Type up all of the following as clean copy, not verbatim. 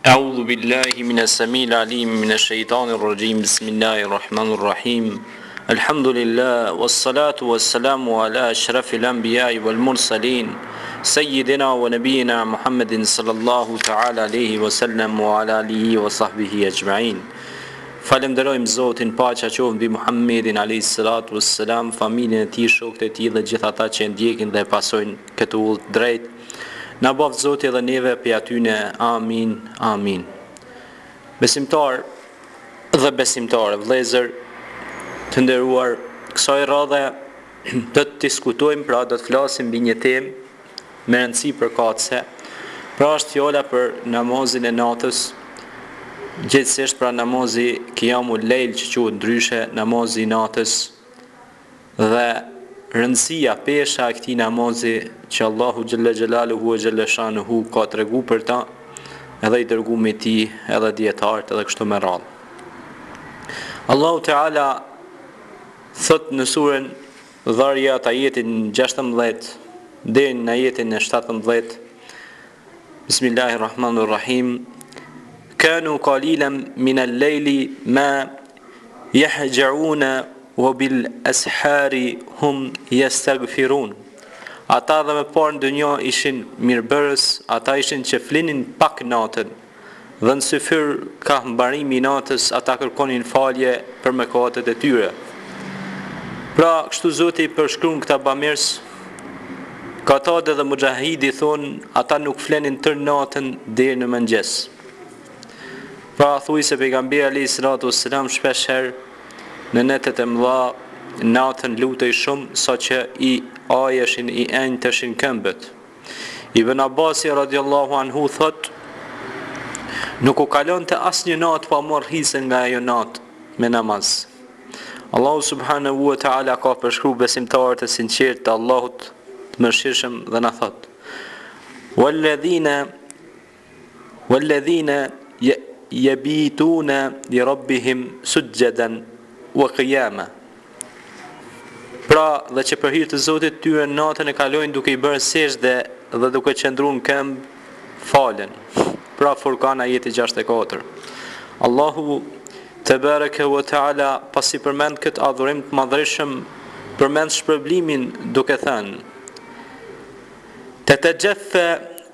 أعوذ بالله من السميع العليم من الشيطان الرجيم بسم الله الرحمن الرحيم الحمد لله والصلاة والسلام على أشرف الأنبياء والمرسلين سيدنا ونبينا محمد صلى الله تعالى عليه وسلم وعلى آله وصحبه أجمعين. Falenderojmë Zotin, paqja qoftë mbi Muhammedin alayhis salatu wassalam, familjen e tij, shokët e tij dhe gjithë ata që e ndjekin dhe e pasojnë këtë udhë drejt. Na bof Zoti edhe neve për atyne, amin, amin. Besimtar dhe besimtare, vëllezër të nderuar, kësaj radhe do të diskutojmë, pra do të flasim mbi një temë me rëndësi përkatëse. Pra është fjala për namazin e natës, gjithsesi pra namazi qiyamul lejl që quhet ndryshe namazi i natës, dhe rëndësia pesha e këtij namazi që Allahu xhalla xhelaluhu ve xhalla shanuhu ka treguar për ta, edhe i dërguari i tij, edhe dietarët, edhe kështu me radhë. Allahu Teala thot në surën Dhariyat ajetin 16 deri në ajetin e 17. Bismillahirrahmanirrahim. Kanu qalilan min al-layli ma yahja'una wa bil ashari hum yastaghfirun. Ata dhe me parë në dunja ishin mirëbërës, ata ishin që flinin pak natën, dhe në syfyr ka mbarimi i natës, ata kërkonin falje për mëkatet e tyre. Pra, kështu Zoti përshkruan këta bamirës, Katade dhe Mujahidi thonë, ata nuk flenin tër natën deri në mëngjes. Pra, thuaj se pejgamberi alayhis salatu wassalam shpesh herë në netet e mëdha natën lutej shumë, saqë i ajeshin, i enjteshin këmbët. Ibn Abbasi radiallahu anhu thot, nuk u kalon të asnjë natë pa marrë hise nga ajo natë me namaz. Allahu subhanahu wa ta'ala ka përshkruar besimtarët e sinqertë të Allahut të mëshirshëm dhe na thot, Walladhina yabituna li rabbihim sujjadan wa qiyama. Pra, dhe që për hir të Zotit tyre natën e kalojnë duke i bërë sejdë dhe duke qëndruar në këmbë falen. Pra, Furqan ajeti 64. Allahu Tebaraka wa Taala pasi përmend këtë adhurim të madhërisëm, përmend shpërblimin duke thënë: Tatajaffa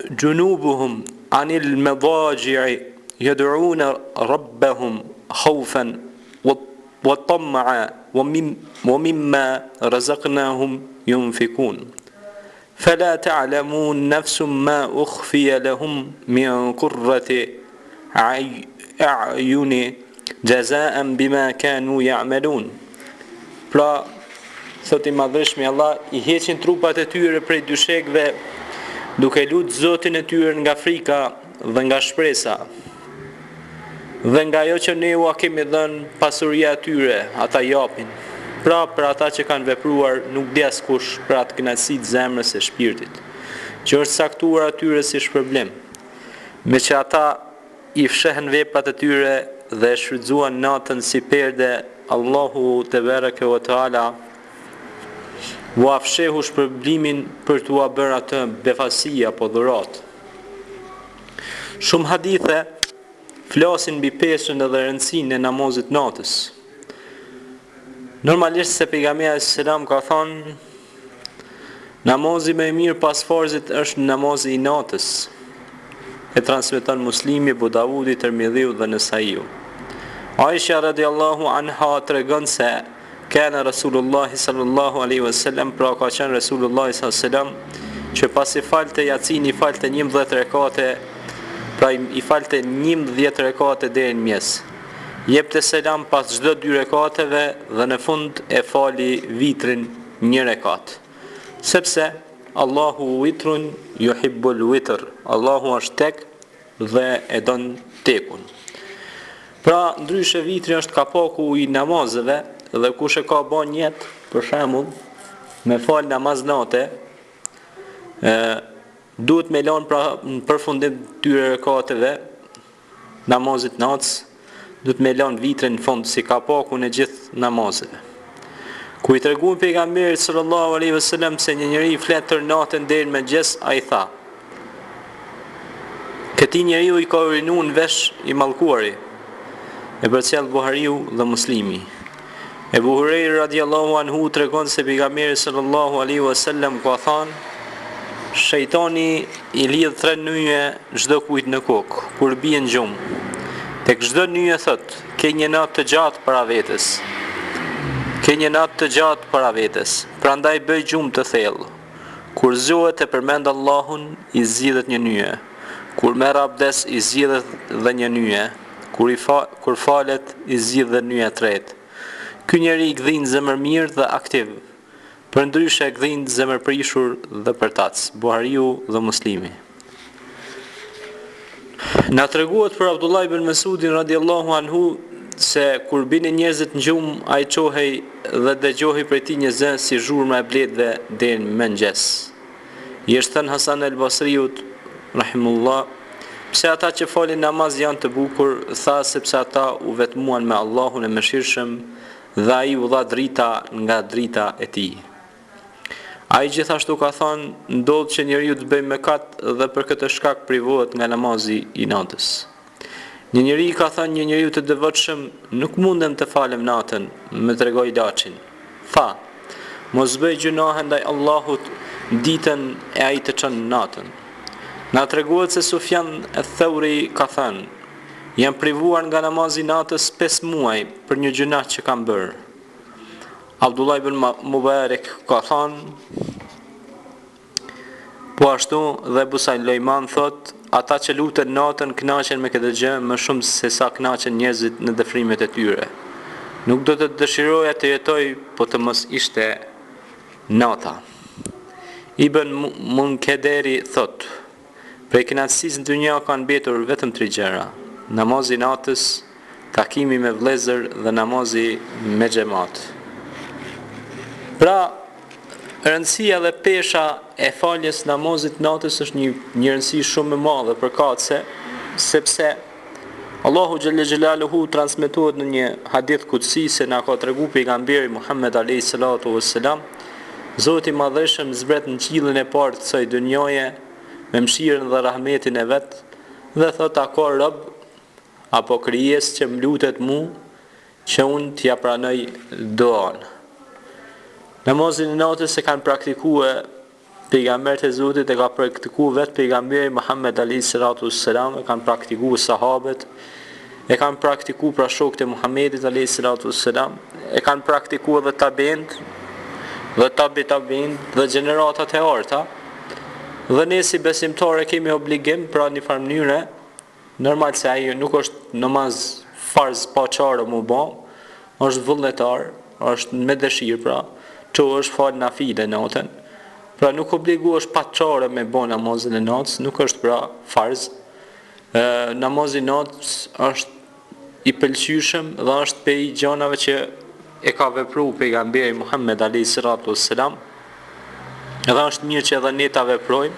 junubuhum anil madaji'i yad'una rabbahum khawfan wa tam'a wa mimma razaqnahum yunfikun. Fala ta'lamun nafsun ma ukhfiya lahum min qurrati a'yuni jazaan bima kanu ya'malun. Pra, thot i madhreshmi Allah, i heqin trupat e tyre prej dyshekve, duke lutë Zotin e tyre nga frika dhe nga shpresa, dhe nga ajo që ne ua kemi dhënë pasuria e tyre, ata japin. Pra, për ata që kanë vepruar, nuk di askush për atë kënaqësi të zemrës e shpirtit, që është saktuar atyre si shpërblim, me që ata i fshehen veprat e tyre dhe shfrytzuan natën si perde. Allahu Tebaraka wa Taala u afshehu shpërblimin për t'ua bërë atë befasi apo dhurat. Shumë hadithe flasin mbi pesën dhe rëndësinë e namazit natës. Normalisht se pejgamberi alayhis salam ka thonë, namazi më i mirë pas farzit është namazi i natës. E transmeton Muslimi, Abu Davudi, Tirmidhiu dhe Nesaiu. Aisha radiallahu anha tregon se kana Rasulullah sallallahu alaihi wasallam, pra ka qenë Rasulullah sallallahu alaihi wasallam, që pasi falte Yacin i falte 11 rekate, pra i falte 11 rekate deri në mes. Jepte selam pas çdo 2 rekateve dhe në fund e fali vitrin 1 rekat. Sepse Allahu witrun yuhibbul witr. Allahu është tek dhe e don tekun. Pra, ndryshe vitri është kapaku i namazeve, dhe kush e ka bën jetë, për shembull, me fal namaz nate, duhet me lënë pra në përfundim 2 rekateve namazit natës, duhet me lënë vitrin në fund si kapaku në gjithë namazeve. Ku i treguan pejgamberit sallallahu alaihi wasallam se një njeri flet tër natën deri në mëngjes, ai tha: Këtij njeriu i ka urinuar në vesh i mallkuari, e përcjell Buhariu dhe Muslimi. Ebu Hurajra radiallahu anhu tregon se pejgamberi sallallahu alaihi wasallam ka thënë: shejtani i lidh 3 nyje çdo kujt në kokë kur bien gjumë. Tek çdo nyje thot: ke një natë të gjatë para vetes. Ke një natë të gjatë para vetes. Prandaj bëj gjumë të thellë. Kur zgjohet e përmend Allahun, i zgjidhet një nyje. Kur merr abdes, i zgjidhet dhe një nyje. Kur falet, i zgjidh dhe nyja e tretë. Ky njeri i gdhin zemër mirë dhe aktiv, përndryshe e gdhin zemër prishur dhe përtac. Buhariu dhe Muslimi. Na treguohet për Abdullah ibn Mesudin radiallahu anhu se kur binin njerëzit në gjumë, ai çohej dhe dëgjohej prej tij një zë si zhurma e bletëve deri në mëngjes. I është thënë Hasan el Basriut rahimullah, pse ata që falin namaz janë të bukur, tha sepse ata u vetmuan me Allahun e mëshirshëm dhe ai u dha drita nga drita e tij. Ai gjithashtu ka thënë, ndodh që njeriu të bëjë mëkat dhe për këtë shkak privohet nga namazi i natës. Një njeri ka thënë një njeriu të devotshëm, nuk mundem të falem natën, më tregoi laçin. Tha, mos bëj gjunahe ndaj Allahut ditën e ai të çon natën. Na treguohet se Sufjan al-Thauri ka thënë, jam privuar nga namazi natës 5 muaj për një gjunah që kam bërë. Abdullah ibn Mubarak ka thënë, po ashtu dhe Busajlojman thot, ata që luten natën kënaqen me këtë gjë më shumë se sa kënaqen njerëzit në dëfrimet e tyre. Nuk do të dëshiroja të jetoj, po të mos ishte nata. Ibn Munkederi thot, prej kënaqësisë në dynja kanë mbetur vetëm 3 gjëra: namazi natës, takimi me vëllezër dhe namazi me xhamat. Pra, rëndësia dhe pesha e faljes namazit natës është një rëndësi shumë e madhe përkatëse, sepse Allahu xhalla xhelaluhu transmetohet në një hadith kutsi se na ka treguar pejgamberi Muhammed alayhi salatu wassalam, Zoti i Madhëshëm zbret në qiellin e parë të kësaj dynjaje me mëshirën dhe rahmetin e vet dhe thot: a ka rob apo krijes që më lutet mu që unë t'ja pranoj doan. Namazin e natës e kanë praktikuar pejgamberët e Zotit, e ka praktikuar vetë pejgamberi Muhammed alayhi salatu wassalam, e kanë praktikuar sahabët, e kanë praktikuar pra shokët e Muhammedit alayhi salatu wassalam, e kanë praktikuar dhe tabiint dhe tabiin dhe gjeneratat e arta. Dhe ne si besimtarë kemi obligim pra një farë mënyre, normal se ai nuk është namaz farz pa çare më bë, është vullnetar, është me dëshirë pra, që është fal nafile natën. Pra nuk obligohesh pa çare me bë namazin e natës, nuk është pra farz. Namazi i natës është i pëlqyeshëm dhe është prej gjanave që e ka vepruar pejgamberi Muhammed alayhi salatu wassalam. Edhe është mirë që edhe ne ta veprojmë,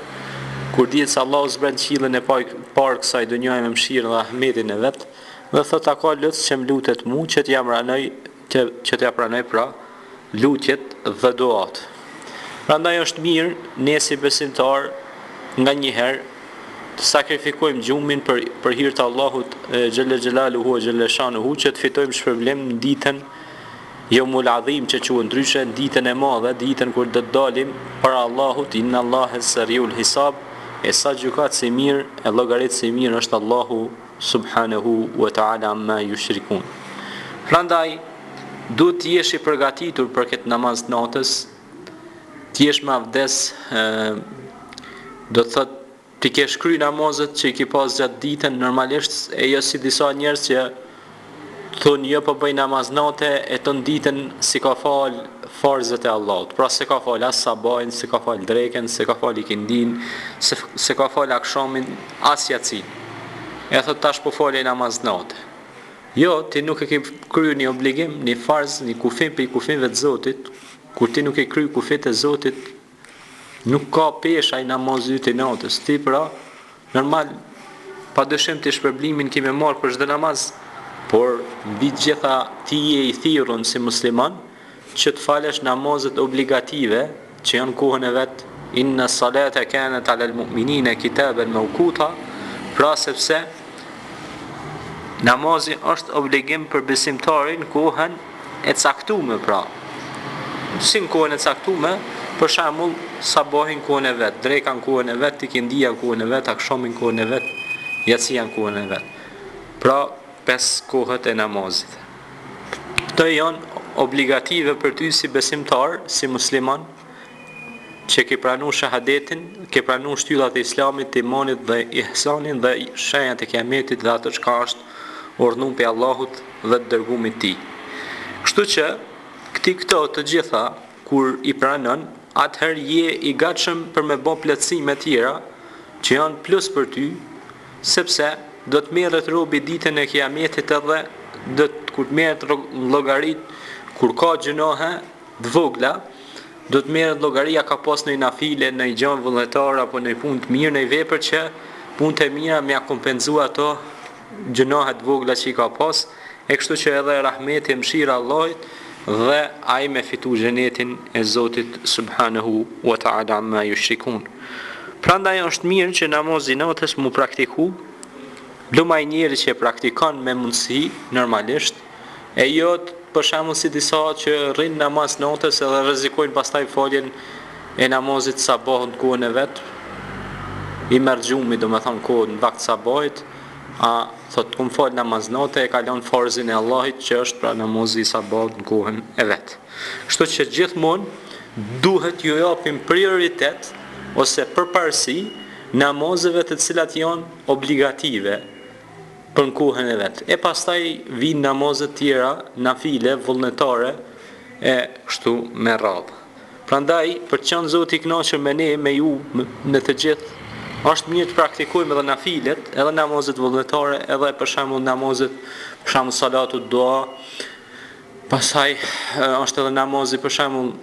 kur dihet se Allahu zbren qiellin e parë kësaj dynjaje me mëshirën dhe rahmetin e vet, dhe thot: a ka lutje që më lutet mua që t'ja pranoj, që t'ja pranoj pra lutjet dhe duat. Prandaj është mirë ne si besimtar nganjëherë të sakrifikojmë gjumin për hir të Allahut xhalla xhelaluhu xhalla shanuhu, që të fitojmë shpërblim në ditën Yawmul Adhim, që quhet ndryshe ditën e madhe, ditën kur do të dalim para Allahut, inna Allaha sariul hisab, e sa gjykat se mirë, e llogarit se mirë është Allahu subhanahu wa ta'ala amma yushrikun. Prandaj duhet të jesh i përgatitur për këtë namaz natës, të jesh me abdes, do të thotë ti ke shkry namazet që i ke pas gjatë ditën normalisht, e jo si disa njerëz që thonë jo po bëj namaz natë, e ton ditën si ka fal farzët e Allahut. Pra se ka fal as sabahin, se ka fal drekën, se ka fal ikindin, se ka fal akshamin, as yatsin. E thot tash po falej namaz natë. Jo, ti nuk e ke kryer një obligim, një farz, një kufim për kufimve të Zotit. Kur ti nuk e kryer kufit e Zotit, nuk ka pesh ai namazi i natës. Ti pra normal padyshim ti shpërblimin ke më marr për çdo namaz, por mbi gjitha ti je i thirrur si musliman që të falesh namazet obligative që janë kohën e vet. Inna salata kanat ala al-mu'minina kitaban mawquta, Pra sepse namazi është obligim për besimtarin kohën e caktuar, pra. Si në kohën e caktuar, për shembull, sabahin kohën e vet, dreka në kohën e vet, ikindia në kohën e vet, akshamin në kohën e vet, yatsia në kohën e vet. Pra 5 kohët e namazit. Këto janë obligative për ty si besimtar, si musliman, që ke pranu shahadetin, ke pranu shtyllat e islamit, të imanit dhe ihsanin dhe shenjat e kiametit dhe ato çka është urdhëruar pe Allahut dhe të dërgumit të tij. Kështu që këto të gjitha kur i pranon, atëherë je i gatshëm për me bë plotësime të tjera që janë plus për ty, sepse do të merret robi ditën e kiametit edhe kur të merret llogarit, kur ka gjunohe të vogla, do të merret llogaria ka pas në nafile, në gjën vullnetar apo në punë të mirë, në vepër që punët e mira më kompenzua ato gjunohet vogla që i ka pas, e kështu që edhe rahmeti e mëshira Allahit dhe ai me fitu xhenetin e Zotit subhanahu wa ta'ala amma yushrikun. Prandaj është mirë që namazi natës mu praktiku, lumaj njeri që e praktikon me mundësi normalisht, e jo për shembull si disa që rrin namaz natës edhe rrezikojnë pastaj faljen e namazit sabahut në kohën e vet, i merr xhumi, domethënë kohën në vakt sabahit, thot kum fal namaz natë e kalon farzin e Allahit që është pra namazi i sabahut në kohën e vet. Kështu që gjithmonë duhet ju japim prioritet ose përparësi namazeve të cilat janë obligative për në kohën e vetë. E pastaj vinë namazet tjera, nafile, vullnetare, e kështu me radhë. Prandaj, për të qenë Zoti i kënaqur me ne, me ju, me të gjithë, është mirë të praktikojmë edhe nafilet, edhe namazet vullnetare, edhe për shembull namazet, për shembull salatu dua, pastaj është edhe namazi për shembull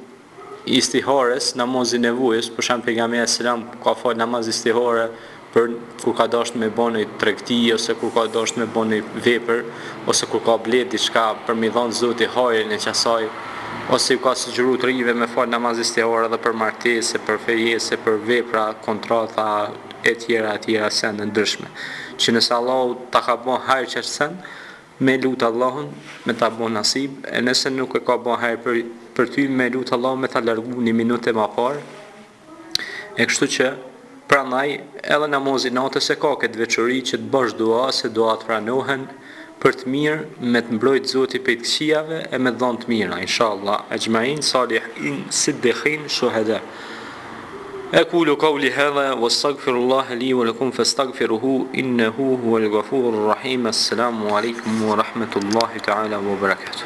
istihares, namazi nevojës, për shembull pejgamberi selam ka fal namaz istihare për kur ka dashur me bën një tregti ose kur ka dashur me bën një vepër ose kur ka bler diçka për mi dhënë Zoti hajrin e qasaj ose ka sugjeruar të rive me fal namaz istihare edhe për martesë, për fejese, për vepra, kontrata e tjera se në ndryshme. Që nëse Allahu ta ka bën hajër që sen, me lut Allahun me ta bën nasib, e nëse nuk e ka bën hajër për ty me lut Allahun me ta largu një minutë më parë. E kështu që prandaj edhe namazi natës e ka këtë veçori që të bësh dua se dua të pranohen për të mirë me të mbrojt Zoti prej të këqijave e me dhënë të mira inshallah ajma'in salihin siddiqin shuhada. أقول قولي هذا واستغفر الله لي ولكم فاستغفروه إنه هو الغفور الرحيم. السلام عليكم ورحمة الله تعالى وبركاته.